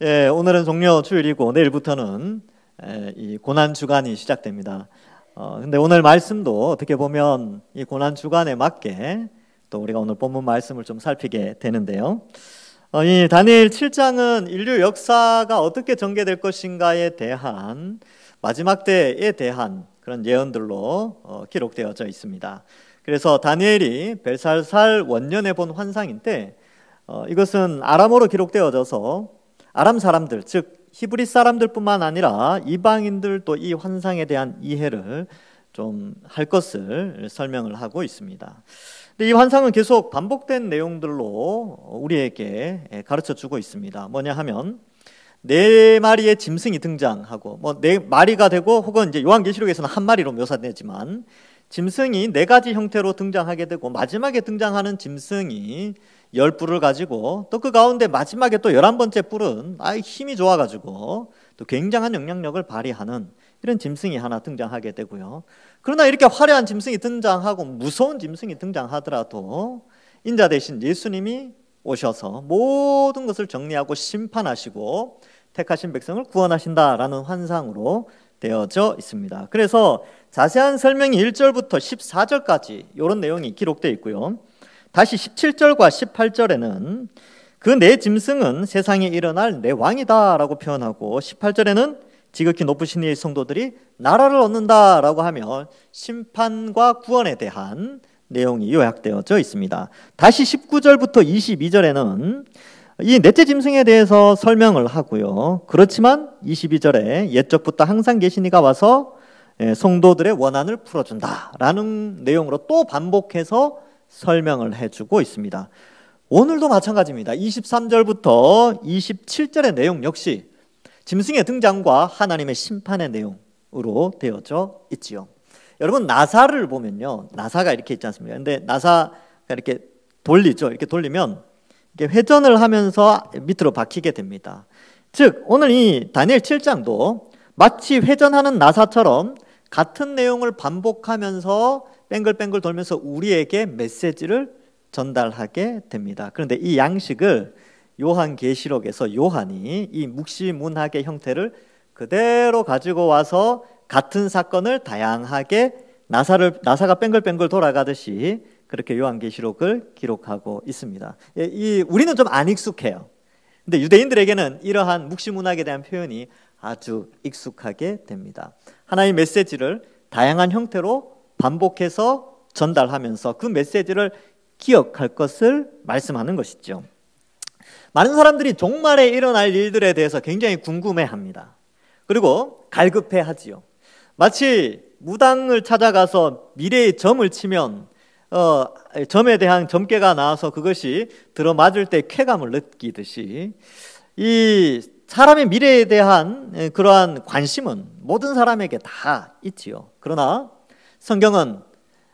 예, 오늘은 종려 주일이고 내일부터는 이 고난 주간이 시작됩니다. 근데 오늘 말씀도 어떻게 보면 이 고난 주간에 맞게 또 우리가 오늘 본문 말씀을 좀 살피게 되는데요. 이 다니엘 7장은 인류 역사가 어떻게 전개될 것인가에 대한 마지막 때에 대한 그런 예언들로 기록되어져 있습니다. 그래서 다니엘이 벨사살 원년에 본 환상인데 이것은 아람어로 기록되어져서 아람 사람들, 즉 히브리 사람들뿐만 아니라 이방인들도 이 환상에 대한 이해를 좀 할 것을 설명을 하고 있습니다. 근데 이 환상은 계속 반복된 내용들로 우리에게 가르쳐 주고 있습니다. 뭐냐 하면 네 마리의 짐승이 등장하고 네 마리가 되고 혹은 이제 요한계시록에서는 한 마리로 묘사되지만 짐승이 네 가지 형태로 등장하게 되고 마지막에 등장하는 짐승이 10뿔을 가지고 또 그 가운데 마지막에 또 11번째 뿔은 힘이 좋아가지고 또 굉장한 영향력을 발휘하는 이런 짐승이 하나 등장하게 되고요. 그러나 이렇게 화려한 짐승이 등장하고 무서운 짐승이 등장하더라도 인자 대신 예수님이 오셔서 모든 것을 정리하고 심판하시고 택하신 백성을 구원하신다라는 환상으로 되어져 있습니다. 그래서 자세한 설명이 1절부터 14절까지 이런 내용이 기록되어 있고요. 다시 17절과 18절에는 그 네 짐승은 세상에 일어날 내 왕이다 라고 표현하고 18절에는 지극히 높으신 이의 성도들이 나라를 얻는다 라고 하며 심판과 구원에 대한 내용이 요약되어져 있습니다. 다시 19절부터 22절에는 이 넷째 짐승에 대해서 설명을 하고요. 그렇지만 22절에 옛적부터 항상 계신 이가 와서 성도들의 원한을 풀어준다라는 내용으로 또 반복해서 설명을 해주고 있습니다. 오늘도 마찬가지입니다. 23절부터 27절의 내용 역시 짐승의 등장과 하나님의 심판의 내용으로 되어져 있지요. 여러분 나사를 보면요, 나사가 이렇게 있지 않습니까? 근데 나사가 이렇게 돌리죠. 이렇게 돌리면 이렇게 회전을 하면서 밑으로 박히게 됩니다. 즉 오늘 이 다니엘 7장도 마치 회전하는 나사처럼 같은 내용을 반복하면서 뱅글뱅글 돌면서 우리에게 메시지를 전달하게 됩니다. 그런데 이 양식을 요한계시록에서 요한이 이 묵시문학의 형태를 그대로 가지고 와서 같은 사건을 다양하게 나사가 뱅글뱅글 돌아가듯이 그렇게 요한계시록을 기록하고 있습니다. 우리는 좀 안 익숙해요. 근데 유대인들에게는 이러한 묵시문학에 대한 표현이 아주 익숙하게 됩니다. 하나의 메시지를 다양한 형태로 반복해서 전달하면서 그 메시지를 기억할 것을 말씀하는 것이죠. 많은 사람들이 종말에 일어날 일들에 대해서 굉장히 궁금해합니다. 그리고 갈급해하지요. 마치 무당을 찾아가서 미래의 점을 치면 점에 대한 점괘가 나와서 그것이 들어맞을 때 쾌감을 느끼듯이 이 사람의 미래에 대한 그러한 관심은 모든 사람에게 다 있지요. 그러나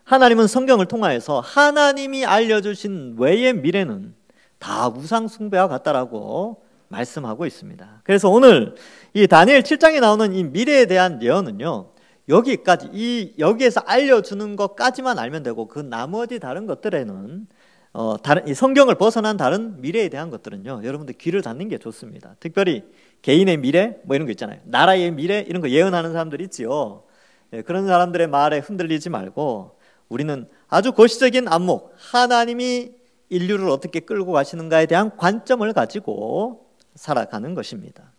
하나님은 성경을 통하여서 하나님이 알려주신 외의 미래는 다 우상 숭배와 같다라고 말씀하고 있습니다. 그래서 오늘 이 다니엘 7장에 나오는 이 미래에 대한 예언은요, 여기에서 알려주는 것까지만 알면 되고 그 나머지 다른 것들에는 이 성경을 벗어난 다른 미래에 대한 것들은요, 여러분들 귀를 닫는 게 좋습니다. 특별히 개인의 미래 이런 거 있잖아요. 나라의 미래 이런 거 예언하는 사람들 있지요. 그런 사람들의 말에 흔들리지 말고 우리는 아주 거시적인 안목, 하나님이 인류를 어떻게 끌고 가시는가에 대한 관점을 가지고 살아가는 것입니다.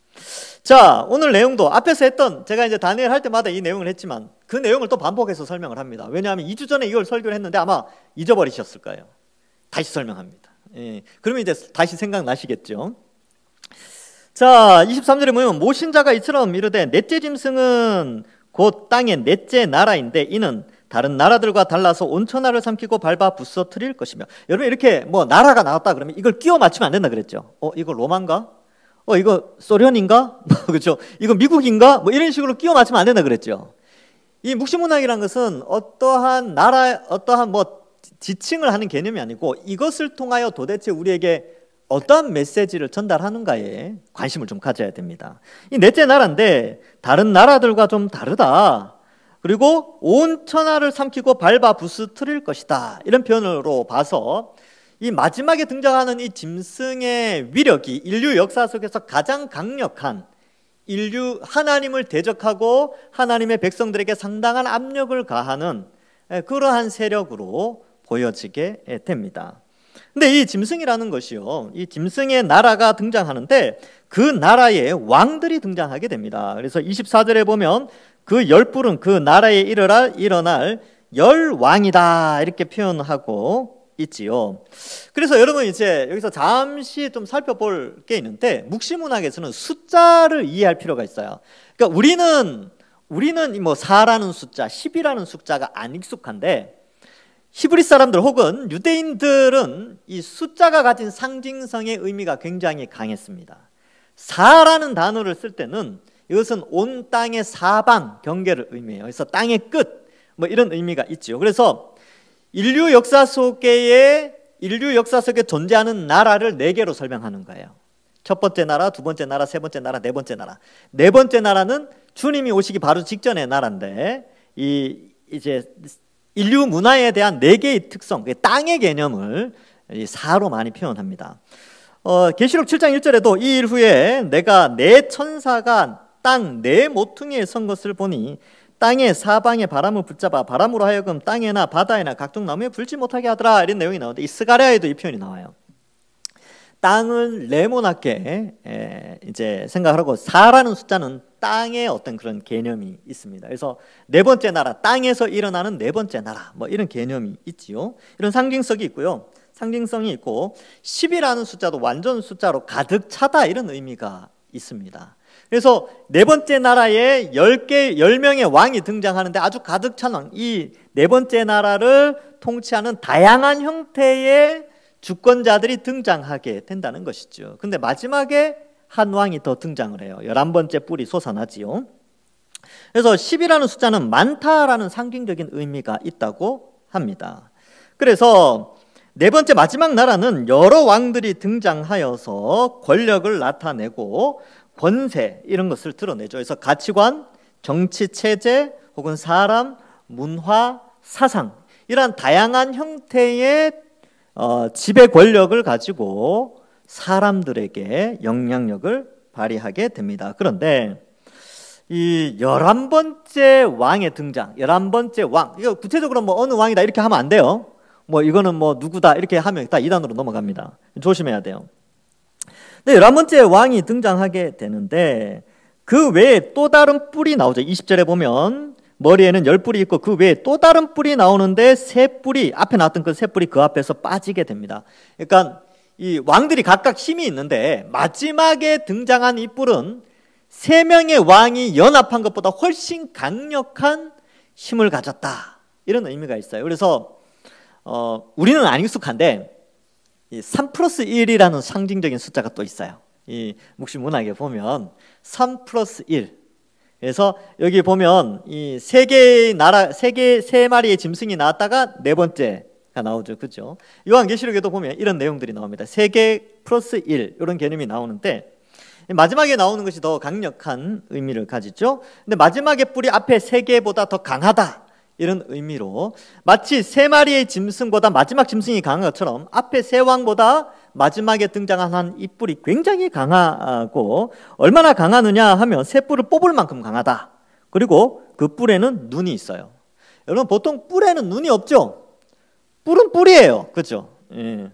자, 오늘 내용도 앞에서 제가 이제 다니엘 할 때마다 이 내용을 했지만 그 내용을 또 반복해서 설명을 합니다. 왜냐하면 2주 전에 이걸 설교를 했는데 아마 잊어버리셨을 거예요. 다시 설명합니다. 그러면 이제 다시 생각나시겠죠. 자, 23절에 보면 모신자가 이처럼 이르되 넷째 짐승은 곧 땅의 넷째 나라인데 이는 다른 나라들과 달라서 온천하를 삼키고 밟아 부서뜨릴 것이며. 여러분 이렇게 나라가 나왔다 그러면 이걸 끼워 맞추면 안 된다 그랬죠. 이거 로마인가? 이거 소련인가? 그렇죠. 이거 미국인가? 이런 식으로 끼워 맞추면 안 된다 그랬죠. 이 묵시문학이라는 것은 어떠한 지칭을 하는 개념이 아니고 이것을 통하여 도대체 우리에게 어떠한 메시지를 전달하는가에 관심을 좀 가져야 됩니다. 이 넷째 나라인데 다른 나라들과 좀 다르다. 그리고 온 천하를 삼키고 밟아 부스트릴 것이다. 이런 표현으로 봐서 이 마지막에 등장하는 이 짐승의 위력이 인류 역사 속에서 가장 강력한 하나님을 대적하고 하나님의 백성들에게 상당한 압력을 가하는 그러한 세력으로 보여지게 됩니다. 근데 이 짐승이라는 것이요, 이 짐승의 나라가 등장하는데 그 나라의 왕들이 등장하게 됩니다. 그래서 24절에 보면 그 열뿔은 그 나라에 일어날 열왕이다 이렇게 표현하고 있지요. 그래서 여러분 이제 여기서 잠시 좀 살펴볼 게 있는데, 묵시문학에서는 숫자를 이해할 필요가 있어요. 그러니까 우리는 뭐 4라는 숫자, 10이라는 숫자가 안 익숙한데, 히브리 사람들 혹은 유대인들은 이 숫자가 가진 상징성의 의미가 굉장히 강했습니다. 4라는 단어를 쓸 때는 이것은 온 땅의 사방 경계를 의미해요. 그래서 땅의 끝 뭐 이런 의미가 있죠. 그래서 인류 역사 속에 존재하는 나라를 4개로 설명하는 거예요. 첫 번째 나라, 두 번째 나라, 세 번째 나라, 네 번째 나라. 네 번째 나라는 주님이 오시기 바로 직전의 나라인데, 이제 인류 문화에 대한 4개의 특성, 땅의 개념을 4로 많이 표현합니다. 계시록 7장 1절에도 이 일 후에 내가 네 천사가 땅 네 모퉁이에 선 것을 보니 땅의 사방에 바람을 붙잡아 바람으로 하여금 땅에나 바다에나 각종 나무에 불지 못하게 하더라, 이런 내용이 나오는데, 이 스가랴에도 이 표현이 나와요. 땅을 네모나게 이제 생각하고 4라는 숫자는 땅의 어떤 그런 개념이 있습니다. 그래서 네 번째 나라, 땅에서 일어나는 네 번째 나라, 뭐 이런 개념이 있지요. 이런 상징성이 있고요. 상징성이 있고, 10이라는 숫자도 완전 숫자로 가득 차다 이런 의미가 있습니다. 그래서 네 번째 나라에 10명의 왕이 등장하는데 아주 가득 찬 왕, 이 네 번째 나라를 통치하는 다양한 형태의 주권자들이 등장하게 된다는 것이죠. 근데 마지막에 한 왕이 더 등장을 해요. 11번째 뿔이 솟아나지요. 그래서 10이라는 숫자는 많다라는 상징적인 의미가 있다고 합니다. 그래서 네 번째 마지막 나라는 여러 왕들이 등장하여서 권력을 나타내고 권세 이런 것을 드러내죠. 그래서 가치관, 정치 체제 혹은 사람, 문화, 사상, 이러한 다양한 형태의 지배 권력을 가지고 사람들에게 영향력을 발휘하게 됩니다. 그런데 이 11번째 왕의 등장, 11번째 왕, 이거 구체적으로 뭐 어느 왕이다 이렇게 하면 안 돼요. 뭐 이거는 뭐 누구다 이렇게 하면 다 이단으로 넘어갑니다. 조심해야 돼요. 근데 11번째 왕이 등장하게 되는데, 그 외에 또 다른 뿔이 나오죠. 20절에 보면 머리에는 10뿔이 있고 그 외에 또 다른 뿔이 나오는데 세 뿔이, 앞에 나왔던 그 세 뿔이 그 앞에서 빠지게 됩니다. 그러니까 이 왕들이 각각 힘이 있는데 마지막에 등장한 이 뿔은 3명의 왕이 연합한 것보다 훨씬 강력한 힘을 가졌다, 이런 의미가 있어요. 그래서 우리는 안 익숙한데 이 3 플러스 1이라는 상징적인 숫자가 또 있어요. 이 묵시문학에 보면 3 플러스 1. 그래서 여기 보면 이 세 마리의 짐승이 나왔다가 네 번째가 나오죠. 그죠? 요한계시록에도 보면 이런 내용들이 나옵니다. 3개 플러스 1 이런 개념이 나오는데, 마지막에 나오는 것이 더 강력한 의미를 가지죠. 근데 마지막의 뿔이 앞에 3개보다 더 강하다, 이런 의미로 마치 3마리의 짐승보다 마지막 짐승이 강한 것처럼 앞에 3왕보다 마지막에 등장한 이 뿔이 굉장히 강하고, 얼마나 강하느냐 하면 새 뿔을 뽑을 만큼 강하다. 그리고 그 뿔에는 눈이 있어요. 여러분, 보통 뿔에는 눈이 없죠? 뿔은 뿔이에요. 그렇죠? 예.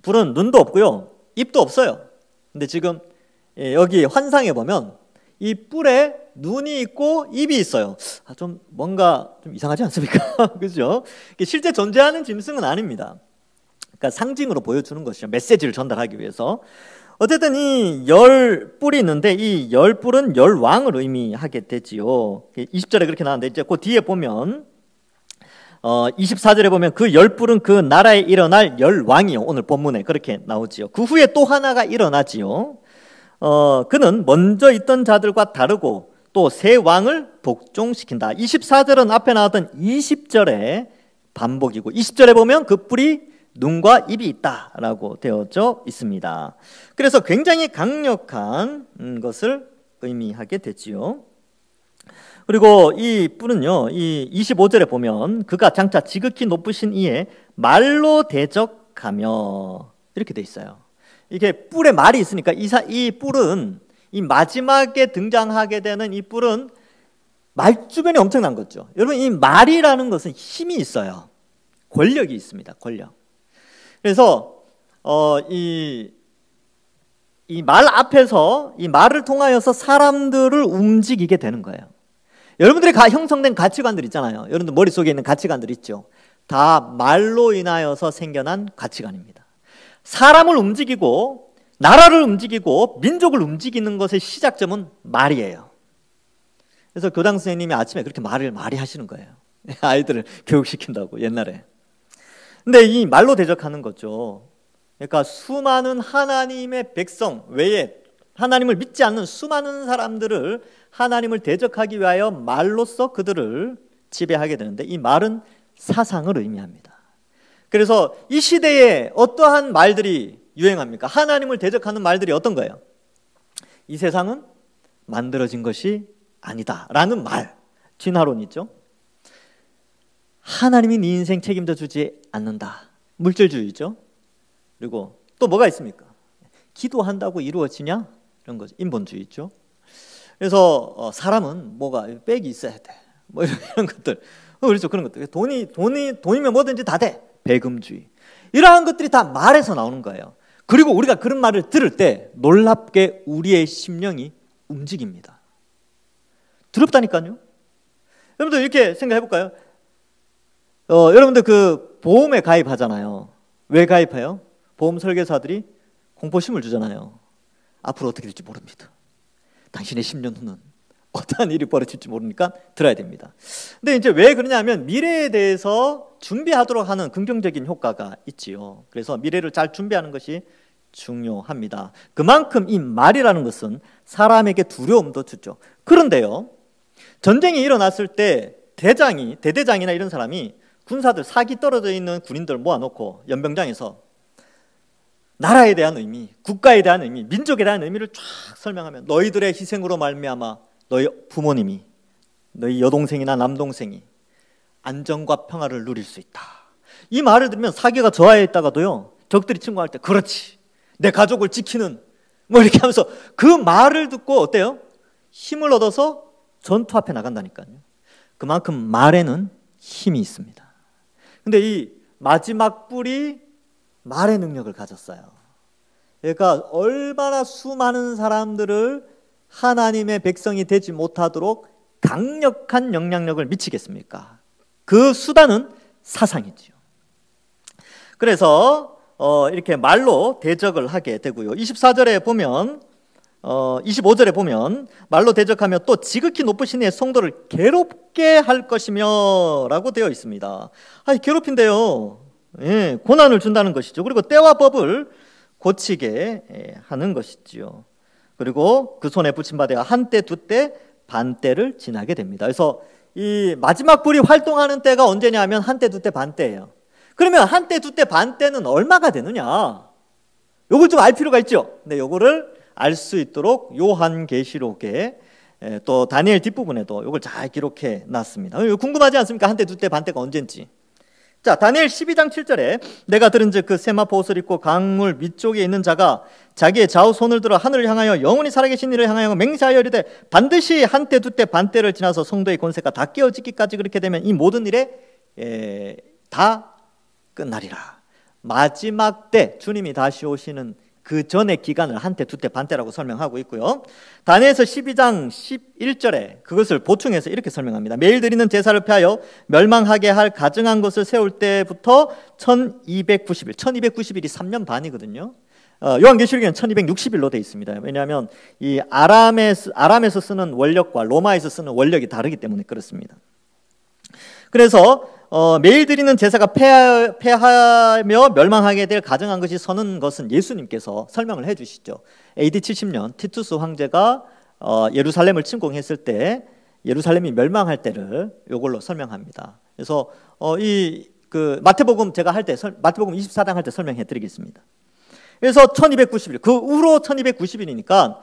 뿔은 눈도 없고요, 입도 없어요. 근데 지금 여기 환상에 보면 이 뿔에 눈이 있고 입이 있어요. 좀 뭔가 좀 이상하지 않습니까? 그죠? 실제 존재하는 짐승은 아닙니다. 그러니까 상징으로 보여주는 것이죠. 메시지를 전달하기 위해서. 어쨌든 이 10뿔이 있는데 이 10뿔은 10왕을 의미하게 되지요. 20절에 그렇게 나왔는데, 이제 그 뒤에 보면 24절에 보면 그 10뿔은 그 나라에 일어날 10왕이요. 오늘 본문에 그렇게 나오지요. 그 후에 또 하나가 일어나지요. 그는 먼저 있던 자들과 다르고 또 새 왕을 복종시킨다. 24절은 앞에 나왔던 20절의 반복이고, 20절에 보면 그 뿔이 눈과 입이 있다라고 되어져 있습니다. 그래서 굉장히 강력한 것을 의미하게 되지요. 그리고 이 뿔은요, 이 25절에 보면 그가 장차 지극히 높으신 이에 말로 대적하며 이렇게 돼 있어요. 이게 뿔에 말이 있으니까 이 뿔은 이 마지막에 등장하게 되는 이 뿔은 말 주변이 엄청난 거죠. 여러분, 이 말이라는 것은 힘이 있어요. 권력이 있습니다. 권력. 그래서 이 말 앞에서 이 말을 통하여서 사람들을 움직이게 되는 거예요. 여러분들이 형성된 가치관들 있잖아요. 여러분들 머릿속에 있는 가치관들 있죠. 다 말로 인하여서 생겨난 가치관입니다. 사람을 움직이고 나라를 움직이고 민족을 움직이는 것의 시작점은 말이에요. 그래서 교장 선생님이 아침에 그렇게 말을 많이 하시는 거예요. 아이들을 교육시킨다고 옛날에. 근데 이 말로 대적하는 거죠. 그러니까 수많은 하나님의 백성 외에 하나님을 믿지 않는 수많은 사람들을 하나님을 대적하기 위하여 말로써 그들을 지배하게 되는데, 이 말은 사상을 의미합니다. 그래서 이 시대에 어떠한 말들이 유행합니까? 하나님을 대적하는 말들이 어떤 거예요? 이 세상은 만들어진 것이 아니다 라는 말, 진화론 있죠. 하나님이 네 인생 책임져 주지 않는다, 물질주의죠. 그리고 또 뭐가 있습니까? 기도한다고 이루어지냐? 이런 거죠. 인본주의 있죠. 그래서 사람은 뭐가 빽이 있어야 돼, 뭐 이런 것들, 그렇죠. 그런 것들. 돈이면 뭐든지 다 돼. 배금주의. 이러한 것들이 다 말에서 나오는 거예요. 그리고 우리가 그런 말을 들을 때 놀랍게 우리의 심령이 움직입니다. 두렵다니까요. 여러분들 이렇게 생각해 볼까요? 여러분들 그 보험에 가입하잖아요. 왜 가입해요? 보험 설계사들이 공포심을 주잖아요. 앞으로 어떻게 될지 모릅니다. 당신의 10년 후는 어떠한 일이 벌어질지 모르니까 들어야 됩니다. 근데 이제 왜 그러냐면 미래에 대해서 준비하도록 하는 긍정적인 효과가 있지요. 그래서 미래를 잘 준비하는 것이 중요합니다. 그만큼 이 말이라는 것은 사람에게 두려움도 주죠. 그런데요, 전쟁이 일어났을 때 대대장이나 이런 사람이 군사들, 사기 떨어져 있는 군인들 모아놓고 연병장에서 나라에 대한 의미, 국가에 대한 의미, 민족에 대한 의미를 쫙 설명하면, 너희들의 희생으로 말미암아 너희 부모님이, 너희 여동생이나 남동생이 안정과 평화를 누릴 수 있다. 이 말을 들으면 사기가 저하에 있다가도요, 적들이 침공할 때 그렇지, 내 가족을 지키는, 뭐 이렇게 하면서 그 말을 듣고 어때요? 힘을 얻어서 전투 앞에 나간다니까요. 그만큼 말에는 힘이 있습니다. 근데 이 마지막 뿔이 말의 능력을 가졌어요. 그러니까 얼마나 수많은 사람들을 하나님의 백성이 되지 못하도록 강력한 영향력을 미치겠습니까? 그 수단은 사상이지요. 그래서 이렇게 말로 대적을 하게 되고요. 24절에 보면 25절에 보면 말로 대적하며 또 지극히 높으신 이의 성도를 괴롭게 할 것이며 라고 되어 있습니다. 괴롭힌대요. 예, 고난을 준다는 것이죠. 그리고 때와 법을 고치게 하는 것이지요. 그리고 그 손에 붙임 바 되어 한때 두때 반때를 지나게 됩니다. 그래서 이 마지막 뿔이 활동하는 때가 언제냐 하면 한때 두때 반때예요. 그러면 한때 두때 반때는 얼마가 되느냐, 요걸 좀 알 필요가 있죠. 근데 요거를 알 수 있도록 요한계시록에 또 다니엘 뒷부분에도 요걸 잘 기록해 놨습니다. 궁금하지 않습니까? 한때 두때 반때가 언젠지. 자, 다니엘 12장 7절에 내가 들은즉 그 세마포 옷을 입고 강물 밑쪽에 있는 자가 자기의 좌우 손을 들어 하늘을 향하여 영원히 살아계신 이를 향하여 맹세하여 이르되 반드시 한때 두때 반때를 지나서 성도의 권세가 다 깨어지기까지 그렇게 되면 이 모든 일에 다 끝나리라. 마지막 때 주님이 다시 오시는 그 전의 기간을 한때 두때 반때라고 설명하고 있고요. 다니엘서 12장 11절에 그것을 보충해서 이렇게 설명합니다. 매일 드리는 제사를 폐하여 멸망하게 할 가증한 것을 세울 때부터 1290일, 1290일이 3년 반이거든요. 요한계시록에는 1260일로 되어 있습니다. 왜냐하면 이 아람에서 쓰는 원력과 로마에서 쓰는 원력이 다르기 때문에 그렇습니다. 그래서 매일 드리는 제사가 폐하며 멸망하게 될 가증한 것이 서는 것은 예수님께서 설명을 해주시죠. AD 70년 티투스 황제가 예루살렘을 침공했을 때 예루살렘이 멸망할 때를 이걸로 설명합니다. 그래서 그 마태복음 제가 할 때 마태복음 24장 할 때 설명해 드리겠습니다. 그래서 1290일, 그 후로 1290일이니까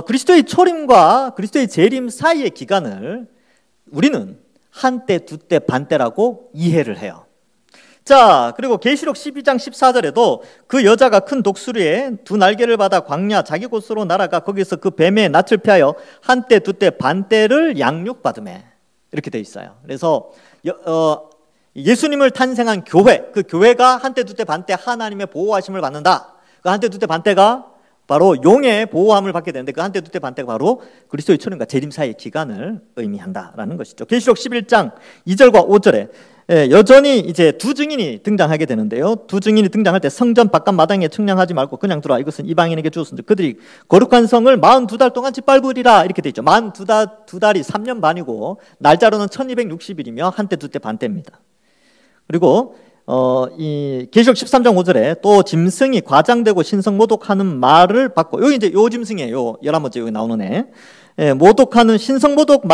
그리스도의 초림과 그리스도의 재림 사이의 기간을 우리는 한때, 두때, 반때라고 이해를 해요. 자, 그리고 계시록 12장 14절에도 그 여자가 큰 독수리에 두 날개를 받아 광야 자기 곳으로 날아가 거기서 그 뱀의 낯을 피하여 한때, 두때, 반때를 양육받으매, 이렇게 돼 있어요. 그래서 예수님을 탄생한 교회, 그 교회가 한때, 두때, 반때 하나님의 보호하심을 받는다. 그 한때, 두때, 반때가 바로 용의 보호함을 받게 되는데, 그 한때, 두때, 반때가 바로 그리스도의 초림과 재림 사이의 기간을 의미한다라는 것이죠. 계시록 11장 2절과 5절에 여전히 이제 두 증인이 등장하게 되는데요. 두 증인이 등장할 때 성전 바깥 마당에 측량하지 말고 그냥 들어와, 이것은 이방인에게 주었으니 그들이 거룩한 성을 42달 동안 짓밟으리라, 이렇게 돼 있죠. 42달이 3년 반이고 날짜로는 1260일이며 한때, 두때, 반때입니다. 그리고 이 계시록 13장 5절에 또 짐승이 과장되고 신성모독하는 말을 받고, 여기 이제 요 짐승이에요. 11번째 여기 나오는 애. 모독하는 신성모독을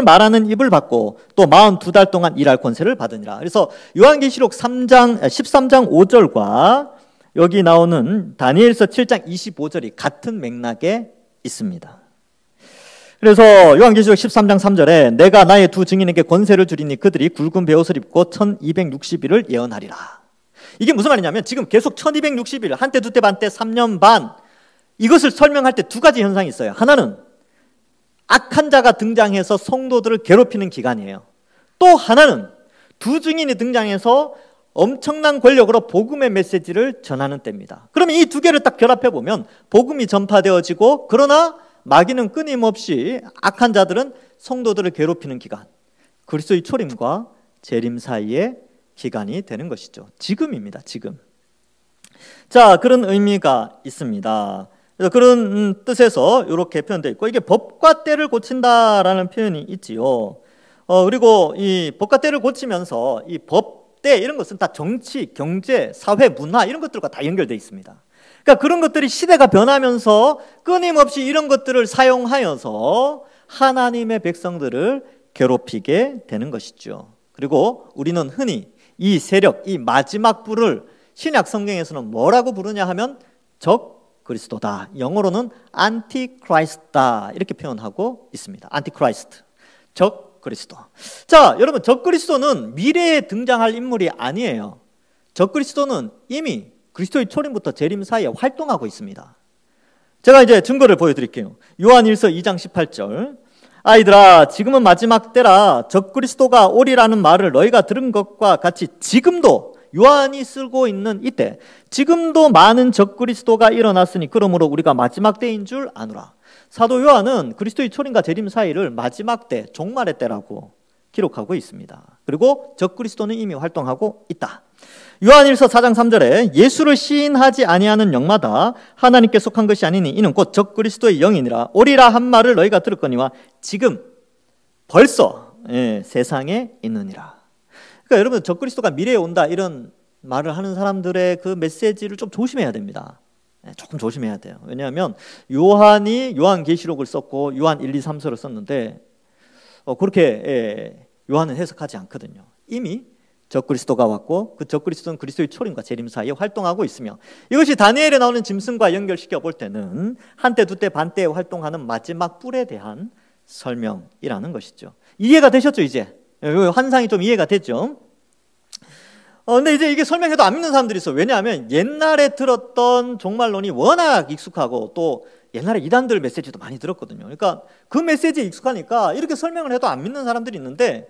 말하는 입을 받고 또 42달 동안 일할 권세를 받으니라. 그래서 요한계시록 13장 5절과 여기 나오는 다니엘서 7장 25절이 같은 맥락에 있습니다. 그래서 요한계시록 13장 3절에 내가 나의 두 증인에게 권세를 주리니 그들이 굵은 베옷을 입고 1260일을 예언하리라. 이게 무슨 말이냐면 지금 계속 1260일, 한때, 두때, 반때, 3년 반, 이것을 설명할 때 두 가지 현상이 있어요. 하나는 악한 자가 등장해서 성도들을 괴롭히는 기간이에요. 또 하나는 두 증인이 등장해서 엄청난 권력으로 복음의 메시지를 전하는 때입니다. 그러면 이 두 개를 딱 결합해 보면 복음이 전파되어지고, 그러나 마귀는 끊임없이, 악한 자들은 성도들을 괴롭히는 기간, 그리스도의 초림과 재림 사이의 기간이 되는 것이죠. 지금입니다. 지금. 자, 그런 의미가 있습니다. 그런 뜻에서 이렇게 표현되어 있고, 이게 법과 때를 고친다라는 표현이 있지요. 그리고 이 법과 때를 고치면서 이 법, 때 이런 것은 다 정치, 경제, 사회, 문화 이런 것들과 다 연결되어 있습니다. 그러니까 그런 것들이 시대가 변하면서 끊임없이 이런 것들을 사용하여서 하나님의 백성들을 괴롭히게 되는 것이죠. 그리고 우리는 흔히 이 세력, 이 마지막 부를 신약 성경에서는 뭐라고 부르냐 하면 적 그리스도다. 영어로는 안티크라이스트다, 이렇게 표현하고 있습니다. 안티크라이스트, 적 그리스도. 자, 여러분, 적 그리스도는 미래에 등장할 인물이 아니에요. 적 그리스도는 이미 그리스도의 초림부터 재림 사이에 활동하고 있습니다. 제가 이제 증거를 보여드릴게요. 요한일서 2장 18절. 아이들아, 지금은 마지막 때라. 적 그리스도가 오리라는 말을 너희가 들은 것과 같이 지금도, 요한이 쓰고 있는 이때 지금도 많은 적 그리스도가 일어났으니 그러므로 우리가 마지막 때인 줄 아노라. 사도 요한은 그리스도의 초림과 재림 사이를 마지막 때, 종말의 때라고 기록하고 있습니다. 그리고 적 그리스도는 이미 활동하고 있다. 요한일서 4장 3절에 예수를 시인하지 아니하는 영마다 하나님께 속한 것이 아니니 이는 곧 적 그리스도의 영이니라. 오리라 한 말을 너희가 들었거니와 지금 벌써 세상에 있느니라. 그러니까 여러분, 적 그리스도가 미래에 온다 이런 말을 하는 사람들의 그 메시지를 좀 조심해야 됩니다. 조금 조심해야 돼요. 왜냐하면 요한이 요한계시록을 썼고 요한 1, 2, 3서를 썼는데 그렇게 요한은 해석하지 않거든요. 이미 적 그리스도가 왔고 그 적 그리스도는 그리스도의 초림과 재림 사이에 활동하고 있으며, 이것이 다니엘에 나오는 짐승과 연결시켜 볼 때는 한때, 두때, 반때에 활동하는 마지막 뿔에 대한 설명이라는 것이죠. 이해가 되셨죠? 이제 환상이 좀 이해가 됐죠? 근데 이제 이게 설명해도 안 믿는 사람들이 있어요. 왜냐하면 옛날에 들었던 종말론이 워낙 익숙하고 또 옛날에 이단들 메시지도 많이 들었거든요. 그러니까 그 메시지에 익숙하니까 이렇게 설명을 해도 안 믿는 사람들이 있는데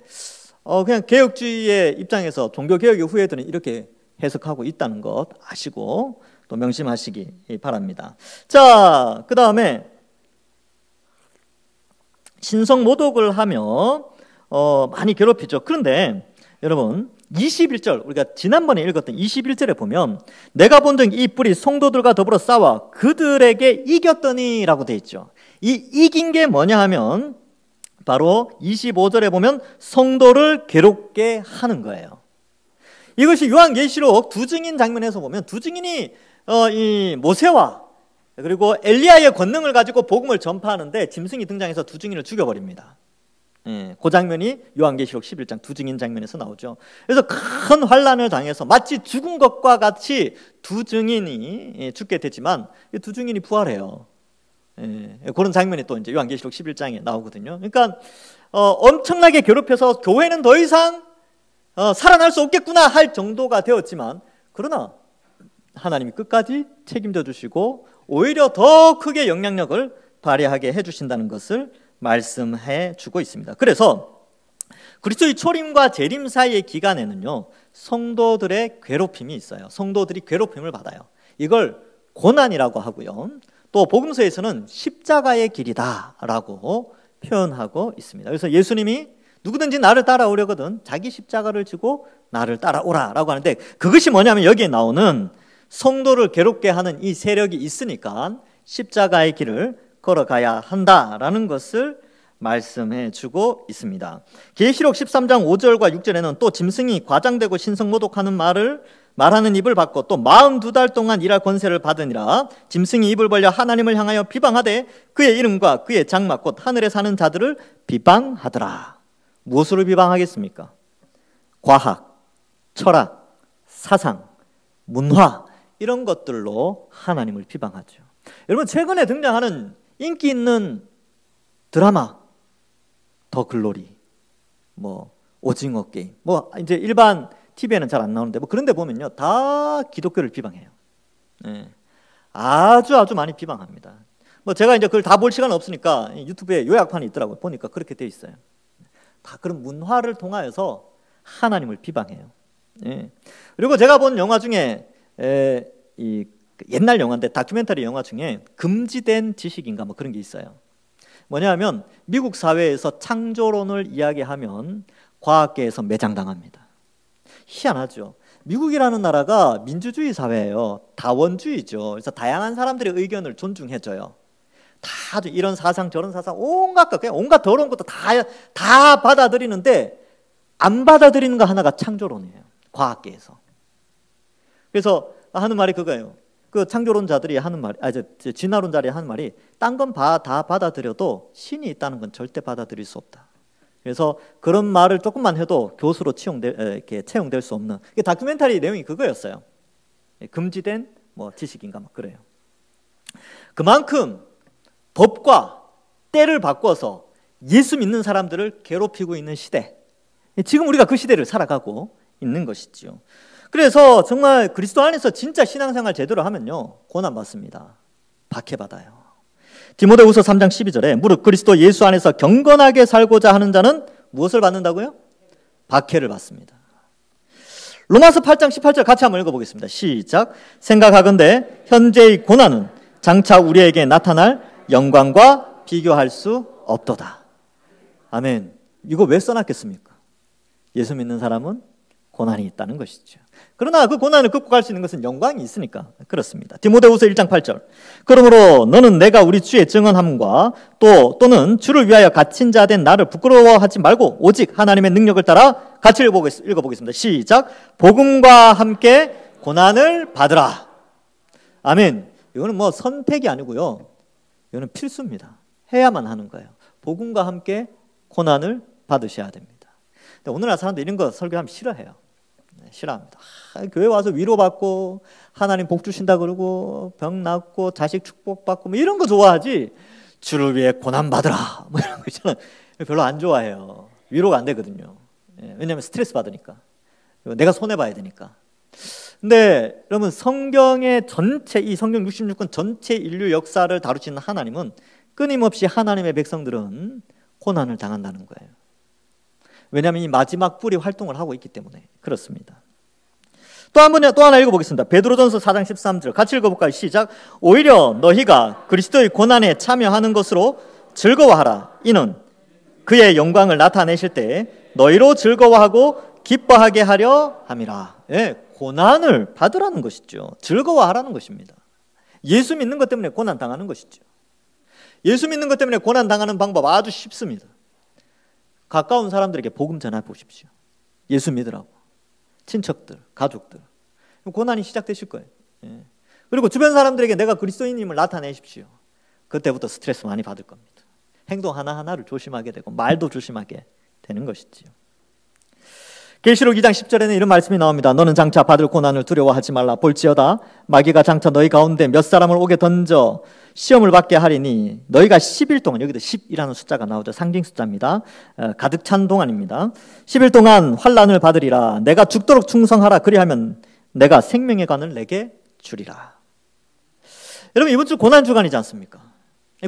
그냥 개혁주의의 입장에서 종교개혁의 후예들은 이렇게 해석하고 있다는 것 아시고 또 명심하시기 바랍니다. 자, 그 다음에 신성모독을 하며 많이 괴롭히죠. 그런데 여러분, 21절, 우리가 지난번에 읽었던 21절에 보면 내가 본 적 이 뿔이 성도들과 더불어 싸워 그들에게 이겼더니 라고 되어 있죠. 이 이긴 게 뭐냐 하면 바로 25절에 보면 성도를 괴롭게 하는 거예요. 이것이 요한계시록 두 증인 장면에서 보면 두 증인이 이 모세와 그리고 엘리야의 권능을 가지고 복음을 전파하는데 짐승이 등장해서 두 증인을 죽여버립니다. 그 장면이 요한계시록 11장 두 증인 장면에서 나오죠. 그래서 큰 환난을 당해서 마치 죽은 것과 같이 두 증인이 죽게 되지만 이 두 증인이 부활해요. 그런 장면이 또 이제 요한계시록 11장에 나오거든요. 그러니까 엄청나게 괴롭혀서 교회는 더 이상 살아날 수 없겠구나 할 정도가 되었지만, 그러나 하나님이 끝까지 책임져 주시고 오히려 더 크게 영향력을 발휘하게 해주신다는 것을 말씀해 주고 있습니다. 그래서 그리스도의 초림과 재림 사이의 기간에는요, 성도들의 괴롭힘이 있어요. 성도들이 괴롭힘을 받아요. 이걸 고난이라고 하고요, 또 복음서에서는 십자가의 길이다라고 표현하고 있습니다. 그래서 예수님이 누구든지 나를 따라오려거든 자기 십자가를 지고 나를 따라오라라고 하는데, 그것이 뭐냐면 여기에 나오는 성도를 괴롭게 하는 이 세력이 있으니까 십자가의 길을 걸어가야 한다라는 것을 말씀해 주고 있습니다. 계시록 13장 5절과 6절에는 또 짐승이 과장되고 신성모독하는 말하는 입을 받고 또 42달 동안 일할 권세를 받으니라. 짐승이 입을 벌려 하나님을 향하여 비방하되 그의 이름과 그의 장막 곧 하늘에 사는 자들을 비방하더라. 무엇으로 비방하겠습니까? 과학, 철학, 사상, 문화, 이런 것들로 하나님을 비방하죠. 여러분, 최근에 등장하는 인기 있는 드라마 더 글로리, 오징어 게임, 이제 일반 TV에는 잘 안 나오는데 그런 데 보면요, 다 기독교를 비방해요. 아주 많이 비방합니다. 제가 이제 그걸 다 볼 시간은 없으니까 유튜브에 요약판이 있더라고요. 보니까 그렇게 돼 있어요. 다 그런 문화를 통하여서 하나님을 비방해요. 그리고 제가 본 영화 중에 이 옛날 영화인데 다큐멘터리 영화 중에 금지된 지식인가 그런 게 있어요. 뭐냐면 미국 사회에서 창조론을 이야기하면 과학계에서 매장당합니다. 희한하죠. 미국이라는 나라가 민주주의 사회예요. 다원주의죠. 그래서 다양한 사람들의 의견을 존중해줘요. 다 이런 사상 저런 사상 온갖 더러운 것도 다 받아들이는데, 안 받아들이는 거 하나가 창조론이에요. 과학계에서. 그래서 하는 말이 그거예요. 그 창조론자들이 하는 말, 진화론자들이 하는 말이, 딴 건 다 받아들여도 신이 있다는 건 절대 받아들일 수 없다. 그래서 그런 말을 조금만 해도 교수로 채용될 수 없는, 다큐멘터리 내용이 그거였어요. 금지된 지식인가 그래요. 그만큼 법과 때를 바꿔서 예수 믿는 사람들을 괴롭히고 있는 시대, 지금 우리가 그 시대를 살아가고 있는 것이지요. 그래서 정말 그리스도 안에서 진짜 신앙생활 제대로 하면요, 고난받습니다. 박해받아요. 디모데후서 3장 12절에 무릇 그리스도 예수 안에서 경건하게 살고자 하는 자는 무엇을 받는다고요? 박해를 받습니다. 로마서 8장 18절 같이 한번 읽어보겠습니다. 시작. 생각하건대 현재의 고난은 장차 우리에게 나타날 영광과 비교할 수 없도다. 아멘. 이거 왜 써놨겠습니까? 예수 믿는 사람은 고난이 있다는 것이죠. 그러나 그 고난을 극복할 수 있는 것은 영광이 있으니까 그렇습니다. 디모데후서 1장 8절. 그러므로 너는 내가 우리 주의 증언함과 또는 주를 위하여 갇힌 자 된 나를 부끄러워하지 말고 오직 하나님의 능력을 따라 같이 읽어보겠습니다. 시작. 복음과 함께 고난을 받으라. 아멘. 이거는 선택이 아니고요, 이거는 필수입니다. 해야만 하는 거예요. 복음과 함께 고난을 받으셔야 됩니다. 근데 오늘날 사람들 이런 거 설교하면 싫어해요. 싫어합니다. 교회 와서 위로받고 하나님 복 주신다 그러고 병 낫고 자식 축복받고 이런 거 좋아하지, 주를 위해 고난 받으라 이런 거 있잖아요. 별로 안 좋아해요. 위로가 안 되거든요. 왜냐하면 스트레스 받으니까, 내가 손해봐야 되니까. 근데 여러분, 성경의 전체, 이 성경 66권 전체 인류 역사를 다루시는 하나님은 끊임없이 하나님의 백성들은 고난을 당한다는 거예요. 왜냐하면 이 마지막 뿔이 활동을 하고 있기 때문에 그렇습니다. 또 하나 읽어보겠습니다. 베드로전서 4장 13절 같이 읽어볼까요? 시작. 오히려 너희가 그리스도의 고난에 참여하는 것으로 즐거워하라. 이는 그의 영광을 나타내실 때 너희로 즐거워하고 기뻐하게 하려 함이라. 고난을 받으라는 것이죠. 즐거워하라는 것입니다. 예수 믿는 것 때문에 고난 당하는 것이죠. 예수 믿는 것 때문에 고난 당하는 방법 아주 쉽습니다. 가까운 사람들에게 복음 전해 보십시오. 예수 믿으라고. 친척들, 가족들. 고난이 시작되실 거예요. 그리고 주변 사람들에게 내가 그리스도인임을 나타내십시오. 그때부터 스트레스 많이 받을 겁니다. 행동 하나하나를 조심하게 되고 말도 조심하게 되는 것이지요. 계시록 2장 10절에는 이런 말씀이 나옵니다. 너는 장차 받을 고난을 두려워하지 말라. 볼지어다 마귀가 장차 너희 가운데 몇 사람을 오게 던져 시험을 받게 하리니 너희가 10일 동안, 여기도 10이라는 숫자가 나오죠. 상징 숫자입니다. 가득 찬 동안입니다. 10일 동안 환난을 받으리라. 내가 죽도록 충성하라. 그리하면 내가 생명의 관을 내게 주리라. 여러분, 이번 주 고난주간이지 않습니까?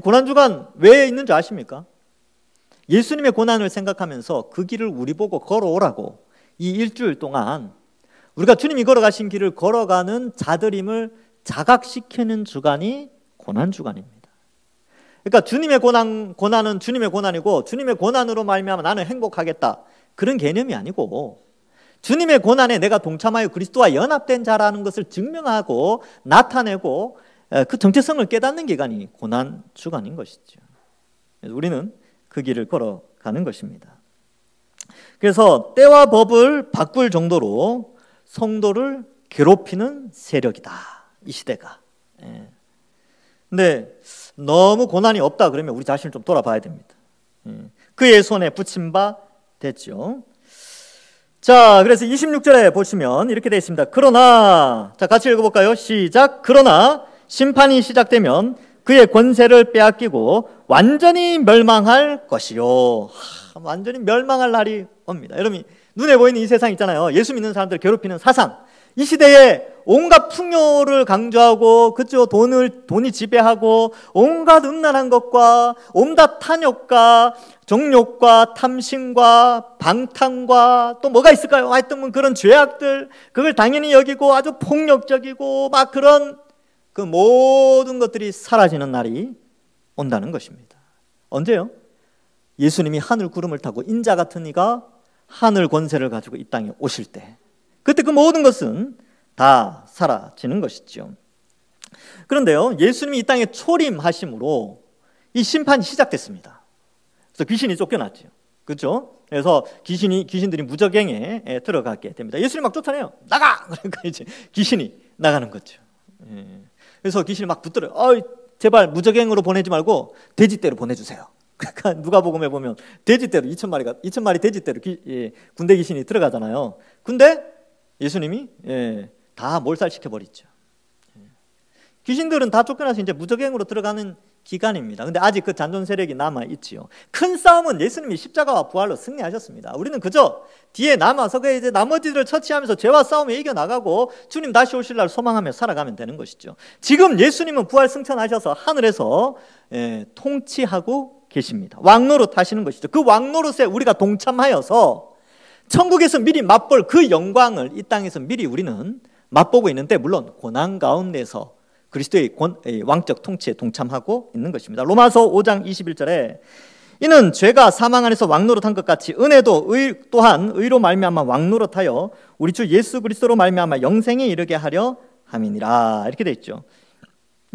고난주간 왜 있는 줄 아십니까? 예수님의 고난을 생각하면서 그 길을 우리 보고 걸어오라고 이 일주일 동안 우리가 주님이 걸어가신 길을 걸어가는 자들임을 자각시키는 주간이 고난주간입니다. 그러니까 주님의 고난은 주님의 고난이고 주님의 고난으로 말미암아 나는 행복하겠다, 그런 개념이 아니고 주님의 고난에 내가 동참하여 그리스도와 연합된 자라는 것을 증명하고 나타내고 그 정체성을 깨닫는 기간이 고난주간인 것이죠. 그래서 우리는 그 길을 걸어가는 것입니다. 그래서 때와 법을 바꿀 정도로 성도를 괴롭히는 세력이다, 이 시대가. 근데 너무 고난이 없다 그러면 우리 자신을 좀 돌아봐야 됩니다. 그의 손에 붙임 바 됐죠. 자, 그래서 26절에 보시면 이렇게 되어 있습니다. 그러나, 자, 같이 읽어볼까요? 시작. 그러나 심판이 시작되면 그의 권세를 빼앗기고 완전히 멸망할 것이요. 완전히 멸망할 날이 옵니다. 여러분, 눈에 보이는 이 세상 있잖아요. 예수 믿는 사람들 괴롭히는 사상. 이 시대에 온갖 풍요를 강조하고 그쪽 돈이 지배하고 온갖 음란한 것과 온갖 탐욕과 정욕과 탐심과 방탕과 또 뭐가 있을까요? 하여튼 뭐 그런 죄악들, 그걸 당연히 여기고 아주 폭력적이고 막 그런 그 모든 것들이 사라지는 날이 온다는 것입니다. 언제요? 예수님이 하늘 구름을 타고 인자 같은 이가 하늘 권세를 가지고 이 땅에 오실 때, 그때 그 모든 것은 다 사라지는 것이죠. 그런데요, 예수님이 이 땅에 초림하심으로 이 심판이 시작됐습니다. 그래서 귀신이 쫓겨났죠. 그렇죠? 그래서 귀신들이 무저갱에 들어가게 됩니다. 예수님 막 쫓아내요. 나가! 그러니까 이제 귀신이 나가는 거죠. 그래서 귀신이 막 붙들어요. 제발 무저갱으로 보내지 말고 돼지떼로 보내주세요. 그러니까 누가복음에 보면 돼지떼로 2,000마리 돼지떼로 군대 귀신이 들어가잖아요. 근데 예수님이 다 몰살시켜버리죠. 귀신들은 다 쫓겨나서 이제 무저갱으로 들어가는 기간입니다. 근데 아직 그 잔존 세력이 남아있지요. 큰 싸움은 예수님이 십자가와 부활로 승리하셨습니다. 우리는 그저 뒤에 남아서 이제 나머지들을 처치하면서 죄와 싸움에 이겨나가고 주님 다시 오실 날 소망하며 살아가면 되는 것이죠. 지금 예수님은 부활 승천하셔서 하늘에서 통치하고 계십니다. 왕노릇 하시는 것이죠. 그 왕노릇에 우리가 동참하여서 천국에서 미리 맛볼 그 영광을 이 땅에서 미리 우리는 맛보고 있는데, 물론 고난 가운데서 그리스도의 왕적 통치에 동참하고 있는 것입니다. 로마서 5장 21절에 이는 죄가 사망 안에서 왕노릇한 것 같이 은혜도 또한 의로 말미암아 왕노릇하여 우리 주 예수 그리스도로 말미암아 영생에 이르게 하려 함이니라, 이렇게 돼 있죠.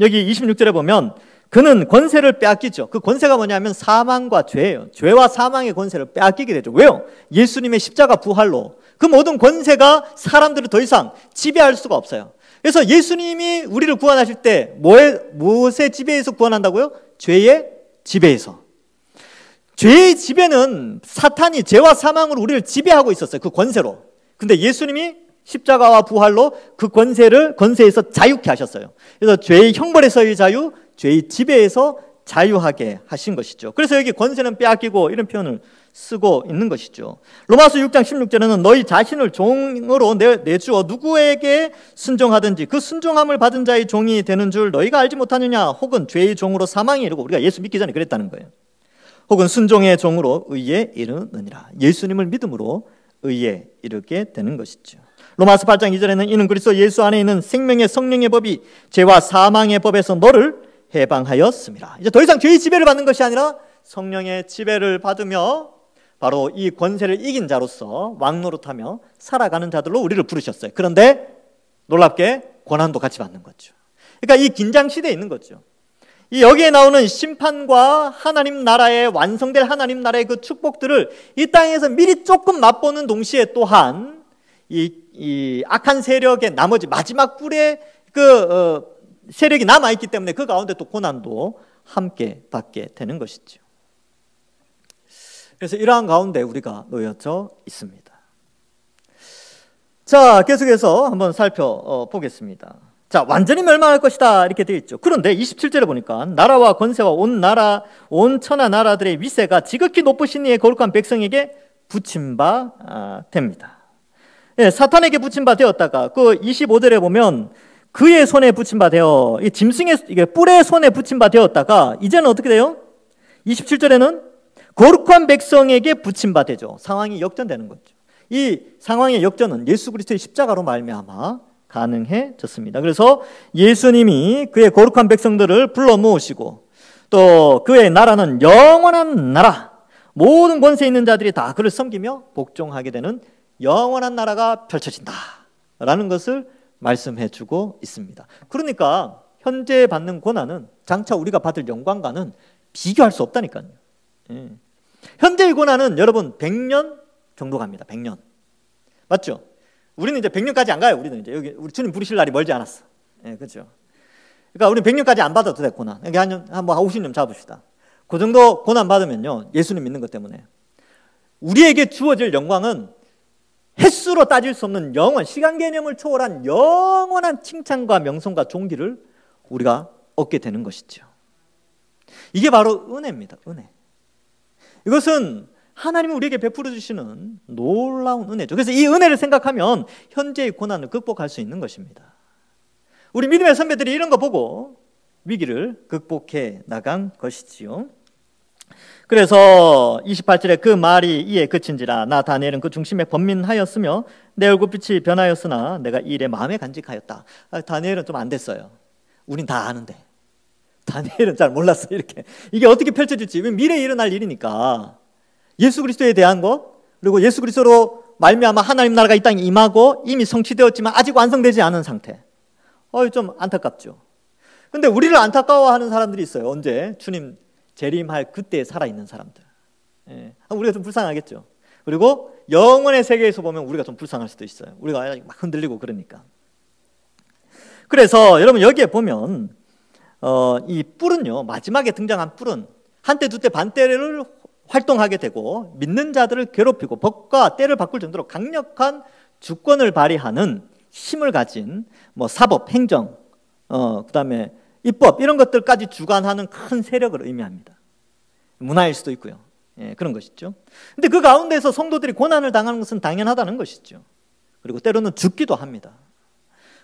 여기 26절에 보면 그는 권세를 빼앗기죠. 그 권세가 뭐냐면 사망과 죄예요. 죄와 사망의 권세를 빼앗기게 되죠. 왜요? 예수님의 십자가 부활로 그 모든 권세가 사람들을 더 이상 지배할 수가 없어요. 그래서 예수님이 우리를 구원하실 때 무엇의 지배에서 구원한다고요? 죄의 지배에서. 죄의 지배는 사탄이 죄와 사망으로 우리를 지배하고 있었어요. 그 권세로. 근데 예수님이 십자가와 부활로 그 권세에서 자유케 하셨어요. 그래서 죄의 형벌에서의 자유, 죄의 지배에서 자유하게 하신 것이죠. 그래서 여기 권세는 빼앗기고 이런 표현을 쓰고 있는 것이죠. 로마서 6장 16절에는 너희 자신을 종으로 내주어 누구에게 순종하든지 그 순종함을 받은 자의 종이 되는 줄 너희가 알지 못하느냐, 혹은 죄의 종으로 사망에 이르고, 우리가 예수 믿기 전에 그랬다는 거예요. 혹은 순종의 종으로 의에 이르느니라. 예수님을 믿음으로 의에 이르게 되는 것이죠. 로마서 8장 2절에는 이는 그리스도 예수 안에 있는 생명의 성령의 법이 죄와 사망의 법에서 너를 해방하였습니다. 이제 더 이상 죄의 지배를 받는 것이 아니라 성령의 지배를 받으며 바로 이 권세를 이긴 자로서 왕노릇하며 살아가는 자들로 우리를 부르셨어요. 그런데 놀랍게 고난도 같이 받는 거죠. 그러니까 이 긴장 시대에 있는 거죠. 이 여기에 나오는 심판과 하나님 나라의 완성될 하나님 나라의 그 축복들을 이 땅에서 미리 조금 맛보는 동시에 또한 이 악한 세력의 나머지 마지막 뿔의 세력이 남아있기 때문에 그 가운데 또 고난도 함께 받게 되는 것이죠. 그래서 이러한 가운데 우리가 놓여져 있습니다. 자, 계속해서 한번 살펴보겠습니다. 자, 완전히 멸망할 것이다 이렇게 되어 있죠. 그런데 27절에 보니까 나라와 권세와 온 천하 나라들의 위세가 지극히 높으신 이의 거룩한 백성에게 붙임 바 됩니다. 예, 사탄에게 붙임 바 되었다가 그 25절에 보면 그의 손에 붙임 바 되어 이 짐승의 이게 뿔의 손에 붙임 바 되었다가 이제는 어떻게 돼요? 27절에는 거룩한 백성에게 붙임 바 되죠. 상황이 역전되는 거죠. 이 상황의 역전은 예수 그리스도의 십자가로 말미암아 가능해졌습니다. 그래서 예수님이 그의 거룩한 백성들을 불러 모으시고 또 그의 나라는 영원한 나라, 모든 권세 있는 자들이 다 그를 섬기며 복종하게 되는 영원한 나라가 펼쳐진다라는 것을 말씀해 주고 있습니다. 그러니까 현재 받는 고난은 장차 우리가 받을 영광과는 비교할 수 없다니까요. 현재의 고난은 여러분 100년 정도 갑니다. 100년. 맞죠? 우리는 이제 100년까지 안 가요. 우리는 이제 여기 우리 주님 부르실 날이 멀지 않았어. 예, 그렇죠. 그러니까 우리는 100년까지 안 받아도 돼, 고난. 이게 한 50년 잡읍시다. 그 정도 고난 받으면요, 예수님 믿는 것 때문에 우리에게 주어질 영광은 횟수로 따질 수 없는 영원, 시간 개념을 초월한 영원한 칭찬과 명성과 존귀를 우리가 얻게 되는 것이죠. 이게 바로 은혜입니다. 은혜. 이것은 하나님이 우리에게 베풀어 주시는 놀라운 은혜죠. 그래서 이 은혜를 생각하면 현재의 고난을 극복할 수 있는 것입니다. 우리 믿음의 선배들이 이런 거 보고 위기를 극복해 나간 것이지요. 그래서 28절에 그 말이 이에 그친지라 나 다니엘은 그 중심에 번민하였으며 내 얼굴빛이 변하였으나 내가 이 일에 마음에 간직하였다. 다니엘은 좀 안 됐어요. 우린 다 아는데 다니엘은 잘 몰랐어요. 이렇게 이게 어떻게 펼쳐질지. 미래에 일어날 일이니까 예수 그리스도에 대한 것, 그리고 예수 그리스도로 말미암아 하나님 나라가 이 땅에 임하고 이미 성취되었지만 아직 완성되지 않은 상태. 좀 안타깝죠. 근데 우리를 안타까워하는 사람들이 있어요. 언제? 주님 재림할 그때 살아있는 사람들. 예. 우리가 좀 불쌍하겠죠. 그리고 영원의 세계에서 보면 우리가 좀 불쌍할 수도 있어요. 우리가 막 흔들리고 그러니까. 그래서 여러분 여기에 보면 이 뿔은요, 마지막에 등장한 뿔은 한때 두때 반때를 활동하게 되고 믿는 자들을 괴롭히고 법과 때를 바꿀 정도로 강력한 주권을 발휘하는 힘을 가진 사법, 행정, 그다음에 입법 이런 것들까지 주관하는 큰 세력을 의미합니다. 문화일 수도 있고요. 예, 그런 것이죠. 근데 그 가운데서 성도들이 고난을 당하는 것은 당연하다는 것이죠. 그리고 때로는 죽기도 합니다.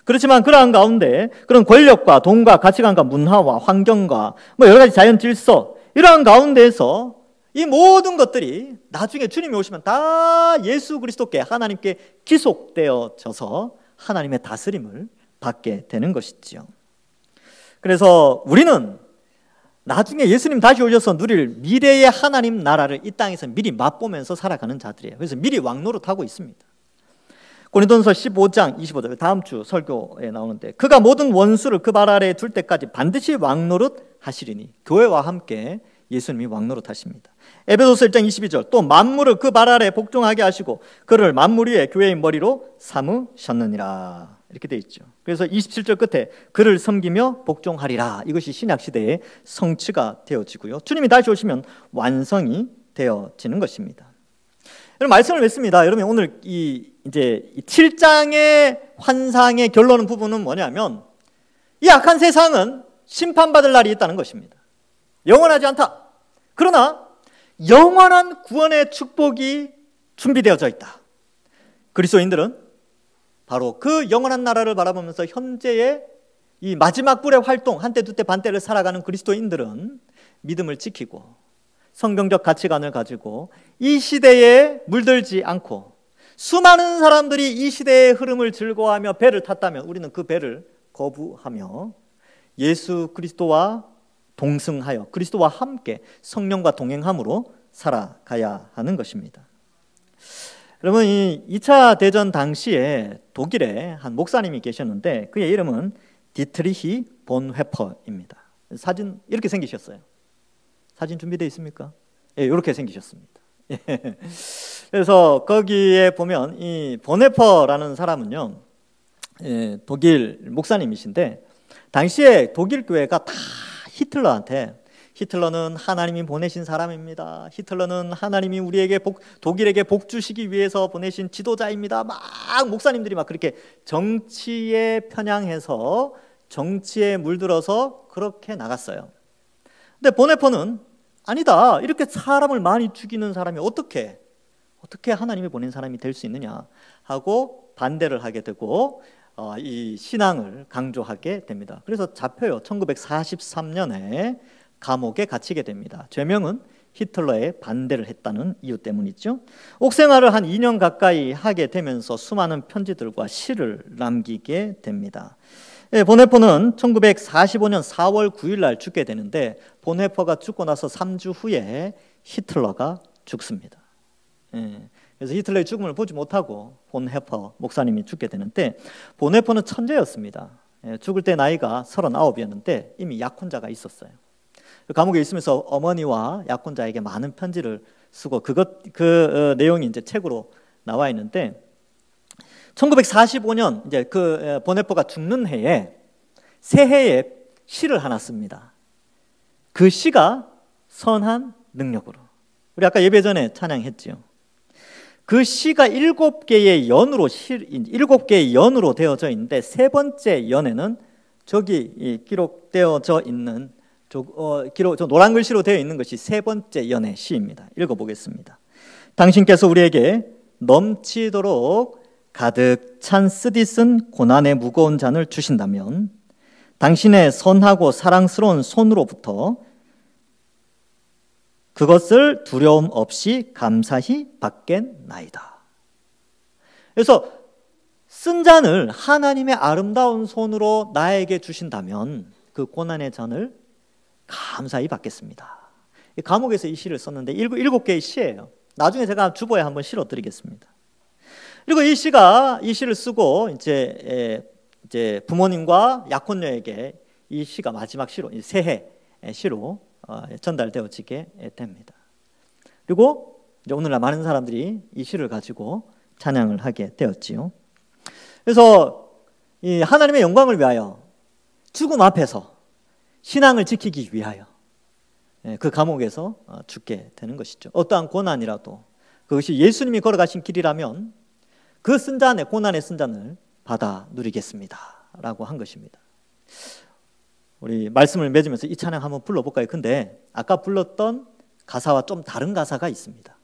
그렇지만 그러한 가운데 그런 권력과 돈과 가치관과 문화와 환경과 여러 가지 자연 질서 이러한 가운데에서 이 모든 것들이 나중에 주님이 오시면 다 예수 그리스도께 하나님께 기속되어져서 하나님의 다스림을 받게 되는 것이지요. 그래서 우리는 나중에 예수님 다시 오셔서 누릴 미래의 하나님 나라를 이 땅에서 미리 맛보면서 살아가는 자들이에요. 그래서 미리 왕노릇하고 있습니다. 고린도전서 15장 25절 다음 주 설교에 나오는데 그가 모든 원수를 그 발 아래에 둘 때까지 반드시 왕노릇 하시리니 교회와 함께 예수님이 왕노릇 하십니다. 에베소서 1장 22절 또 만물을 그 발 아래 복종하게 하시고 그를 만물 위에 교회의 머리로 삼으셨느니라 이렇게 되어 있죠. 그래서 27절 끝에 그를 섬기며 복종하리라 이것이 신약시대의 성취가 되어지고요. 주님이 다시 오시면 완성이 되어지는 것입니다. 여러분 말씀을 맺습니다. 여러분 오늘 이제 7장의 환상의 결론은 부분은 뭐냐면 이 악한 세상은 심판받을 날이 있다는 것입니다. 영원하지 않다. 그러나 영원한 구원의 축복이 준비되어져 있다. 그리스도인들은 바로 그 영원한 나라를 바라보면서 현재의 이 마지막 뿔의 활동, 한때 두때 반때를 살아가는 그리스도인들은 믿음을 지키고 성경적 가치관을 가지고 이 시대에 물들지 않고 수많은 사람들이 이 시대의 흐름을 즐거워하며 배를 탔다면 우리는 그 배를 거부하며 예수 그리스도와 동승하여 그리스도와 함께 성령과 동행함으로 살아가야 하는 것입니다. 여러분 이 2차 대전 당시에 독일에 한 목사님이 계셨는데 그의 이름은 디트리히 본회퍼입니다. 사진 이렇게 생기셨어요. 사진 준비되어 있습니까? 예, 이렇게 생기셨습니다. 예. 그래서 거기에 보면 이 본회퍼라는 사람은요, 독일 목사님이신데 당시에 독일 교회가 다 히틀러한테 히틀러는 하나님이 보내신 사람입니다. 히틀러는 하나님이 우리에게 독일에게 복 주시기 위해서 보내신 지도자입니다. 막 목사님들이 막 그렇게 정치에 편향해서 정치에 물들어서 그렇게 나갔어요. 근데 보네포는 아니다. 이렇게 사람을 많이 죽이는 사람이 어떻게 하나님이 보낸 사람이 될 수 있느냐 하고 반대를 하게 되고 이 신앙을 강조하게 됩니다. 그래서 잡혀요. 1943년에 감옥에 갇히게 됩니다. 죄명은 히틀러에 반대를 했다는 이유 때문이죠. 옥생활을 한 2년 가까이 하게 되면서 수많은 편지들과 시를 남기게 됩니다. 보네포는 1945년 4월 9일 날 죽게 되는데, 보네포가 죽고 나서 3주 후에 히틀러가 죽습니다. 그래서 히틀러의 죽음을 보지 못하고 본헤퍼 목사님이 죽게 되는데, 보네포는 천재였습니다. 죽을 때 나이가 39이었는데 이미 약혼자가 있었어요. 감옥에 있으면서 어머니와 약혼자에게 많은 편지를 쓰고 그 내용이 이제 책으로 나와 있는데, 1945년 이제 그 보네포가 죽는 해에 새해에 시를 하나 씁니다. 그 시가 선한 능력으로. 우리 아까 예배 전에 찬양했지요. 그 시가 7개의 연으로 되어져 있는데, 세 번째 연에는 저기 기록되어져 있는 저 노란 글씨로 되어 있는 것이 세 번째 연의 시입니다. 읽어보겠습니다. 당신께서 우리에게 넘치도록 가득 찬 쓰디쓴 고난의 무거운 잔을 주신다면 당신의 선하고 사랑스러운 손으로부터 그것을 두려움 없이 감사히 받겠나이다. 그래서 쓴 잔을 하나님의 아름다운 손으로 나에게 주신다면 그 고난의 잔을 감사히 받겠습니다. 감옥에서 이 시를 썼는데 7개의 시예요. 나중에 제가 주보에 한번 실어드리겠습니다. 그리고 이 시를 쓰고 이제 부모님과 약혼녀에게 이 시가 마지막 시로, 새해 시로 전달되어지게 됩니다. 그리고 이제 오늘날 많은 사람들이 이 시를 가지고 찬양을 하게 되었지요. 그래서 이 하나님의 영광을 위하여 죽음 앞에서 신앙을 지키기 위하여 그 감옥에서 죽게 되는 것이죠. 어떠한 고난이라도 그것이 예수님이 걸어가신 길이라면 그 쓴 잔의 고난의 쓴 잔을 받아 누리겠습니다 라고 한 것입니다. 우리 말씀을 맺으면서 이 찬양 한번 불러볼까요? 근데 아까 불렀던 가사와 좀 다른 가사가 있습니다.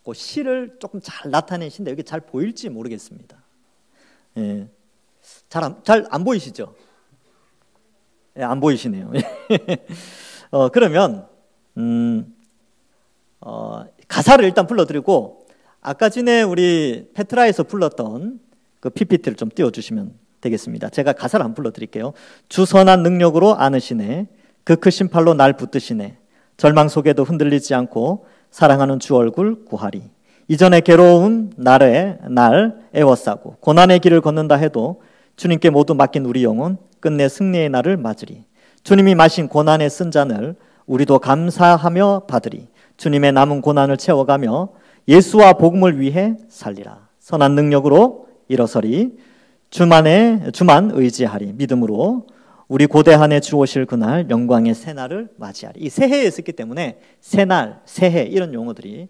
그 시를 조금 잘 나타낸 시인데 여기 잘 보일지 모르겠습니다. 잘 안 보이시죠? 안 보이시네요. 그러면 가사를 일단 불러드리고 아까 전에 우리 페트라에서 불렀던 그 PPT를 좀 띄워주시면 되겠습니다. 제가 가사를 한번 불러드릴게요. 주 선한 능력으로 안으시네, 그 크신 팔로 날 붙드시네, 절망 속에도 흔들리지 않고 사랑하는 주 얼굴 구하리. 이전의 괴로움 날 애워싸고 고난의 길을 걷는다 해도 주님께 모두 맡긴 우리 영혼 끝내 승리의 날을 맞으리. 주님이 마신 고난의 쓴 잔을 우리도 감사하며 받으리. 주님의 남은 고난을 채워가며 예수와 복음을 위해 살리라. 선한 능력으로 일어서리. 주만 의지하리. 믿음으로 우리 고대 한 해 주 오실 그날 영광의 새날을 맞이하리. 이 새해에 썼기 때문에 새날, 새해 이런 용어들이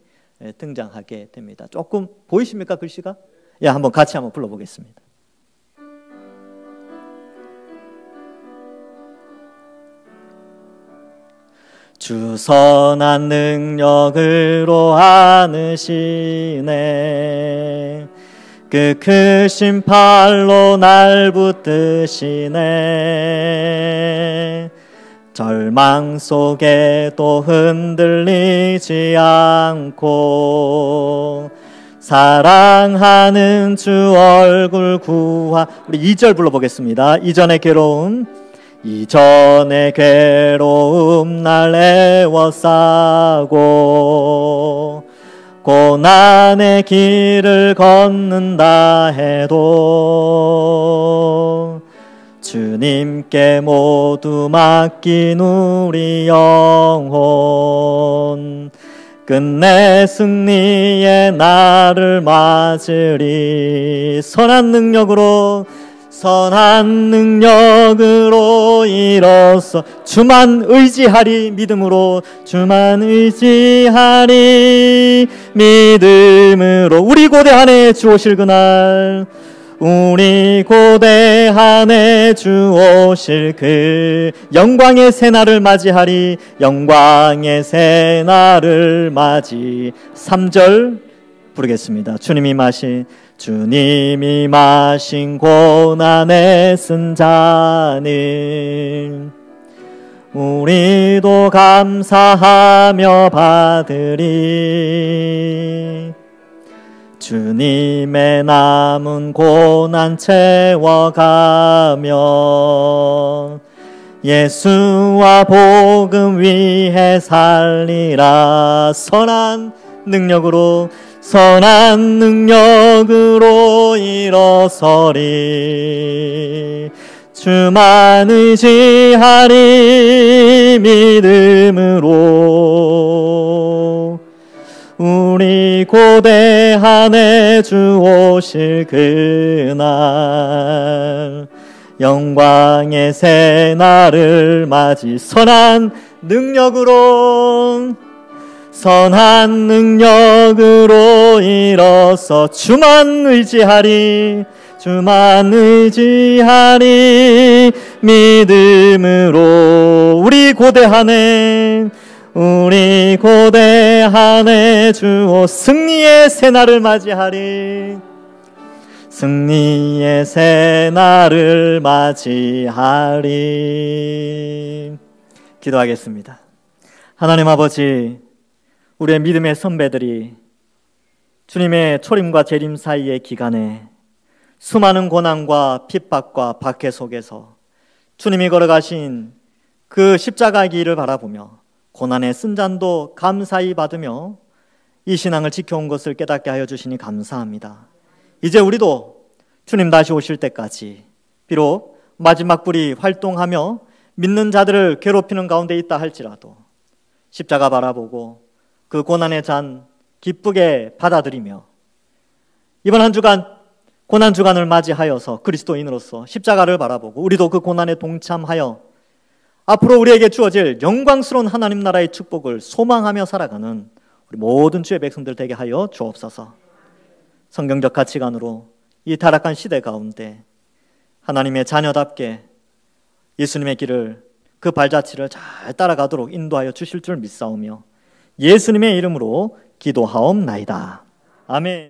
등장하게 됩니다. 조금 보이십니까 글씨가? 한번 같이 한번 불러보겠습니다. 주 선한 능력으로 안으시네, 그 크신 팔로 날 붙드시네, 절망 속에도 흔들리지 않고 사랑하는 주 얼굴 우리 2절 불러보겠습니다. 이전의 괴로움 날 애워싸고 고난의 길을 걷는다 해도 주님께 모두 맡긴 우리 영혼 끝내 승리의 날을 맞으리. 선한 능력으로 선한 능력으로 일어서 주만 의지하리. 믿음으로 주만 의지하리. 믿음으로 우리 고대 안에 주 오실 그날, 우리 고대 안에 주 오실 그 영광의 새날을 맞이하리. 영광의 새날을 맞이. 3절 부르겠습니다. 주님이 마신 고난에 쓴 잔을 우리도 감사하며 받으리. 주님의 남은 고난 채워가며 예수와 복음 위해 살리라. 선한 능력으로 일어서리. 주만 의지하리. 믿음으로 우리 고대 안에 주 오실 그날, 영광의 새날을 맞이. 선한 능력으로 일어서 주만 의지하리. 주만 의지하리. 믿음으로 우리 고대 안에 주 승리의 새날을 맞이하리. 승리의 새날을 맞이하리. 기도하겠습니다. 하나님 아버지, 우리의 믿음의 선배들이 주님의 초림과 재림 사이의 기간에 수많은 고난과 핍박과 박해 속에서 주님이 걸어가신 그 십자가 길을 바라보며 고난의 쓴잔도 감사히 받으며 이 신앙을 지켜온 것을 깨닫게 하여 주시니 감사합니다. 이제 우리도 주님 다시 오실 때까지 비록 마지막 불이 활동하며 믿는 자들을 괴롭히는 가운데 있다 할지라도 십자가 바라보고 그 고난의 잔 기쁘게 받아들이며 이번 한 주간 고난 주간을 맞이하여서 그리스도인으로서 십자가를 바라보고 우리도 그 고난에 동참하여 앞으로 우리에게 주어질 영광스러운 하나님 나라의 축복을 소망하며 살아가는 우리 모든 주의 백성들 되게 하여 주옵소서. 성경적 가치관으로 이 타락한 시대 가운데 하나님의 자녀답게 예수님의 길을, 그 발자취를 잘 따라가도록 인도하여 주실 줄 믿사오며 예수님의 이름으로 기도하옵나이다. 아멘.